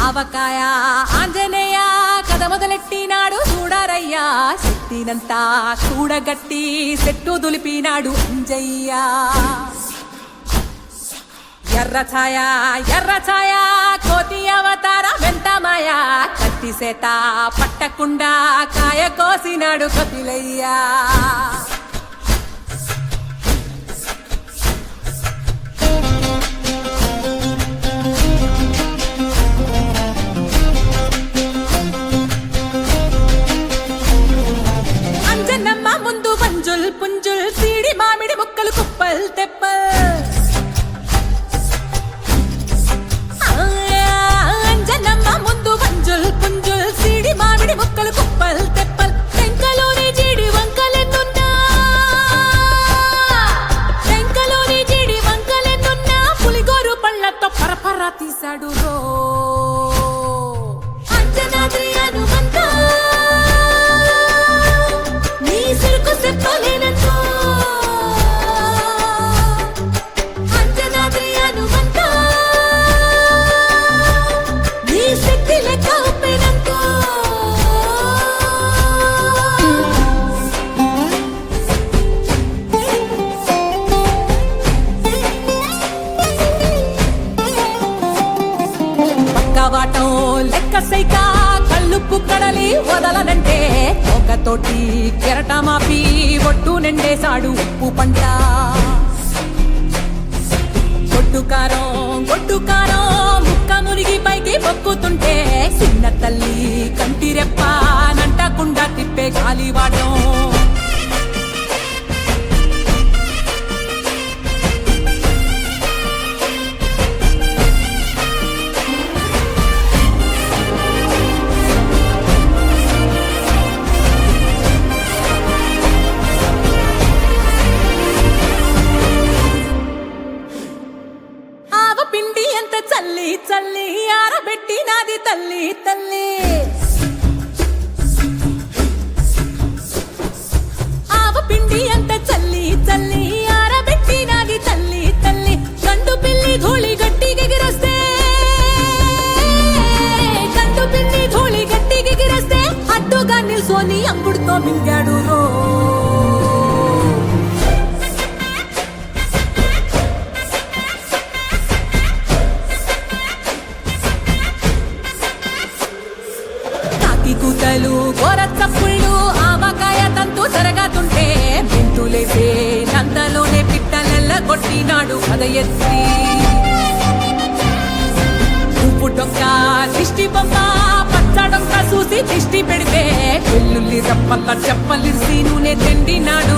ఆవకాయ ఆంజనేయ కథ మొదలెట్టినాడు చూడారయ్యా శక్తినంతా కూడగట్టి చెట్టు దులిపినాడు అంజయ్య ఎర్ర ఛాయ కోతి అవతార వెంటమాయ కత్తి సేత పట్టకుండా కాయ కోసినాడు కపిలయ్యా అంజనమ్మ ముందు పంజుల్ పుంజుల్ సీడి మామిడి ముక్కలు కుప్పల్ తెప్పల్ పుంజుల్ సీడి మామిడి ముక్కలు కుప్పల్ తెప్పల్ టెంకలోని జీడి వంకలెన్నున్నా పులిగోరు పళ్ళతో పరపర తీశాడు రో అంజనాద్రి హనుమంత నీ సిరుకు చెప్పలేనంతో అంజనాద్రి హనుమంత నీ శక్తి లెక్క ఉప్పెనంతో పక్కవాటం లెక్క సైక కళ్ళుప్పు కడలి వదలనంటే ఒకతోటి కెరటమాపి ఒట్టు నిండేశాడు ఉప్పు పంట గొడ్డుకారం ముక్క మునిగి పైకి పొక్కుతుంటే చిన్న తల్లి కంటి రెప్ప నంటకుండా తిప్పే గాలివాటం పిండి ఎంత చల్లి ఆరబెట్టి నాది తల్లి ఆవ పిండి ఎంత చల్లి ఆరబెట్టి నాది తల్లి గండు పిల్లి ధూళి గట్టి ఎగిరేస్తే అడ్డుగా నిల్సోని అంగుడుతో మింగాడు రో కూతలు గోర చప్పుళ్ళు ఆవకాయ తంతు జరగతుంటే మెంతులేసే నందలోనే పిట్టలెల్ల కొట్టినాడు కథ ఎత్తి ఉప్పు డొక్క దిష్టి బొమ్మ పచ్చడొక్క చూసి దిష్టి పెడితే వెల్లుల్లి రప్పల్ల చెప్పలిసి నూనె తిండినాడు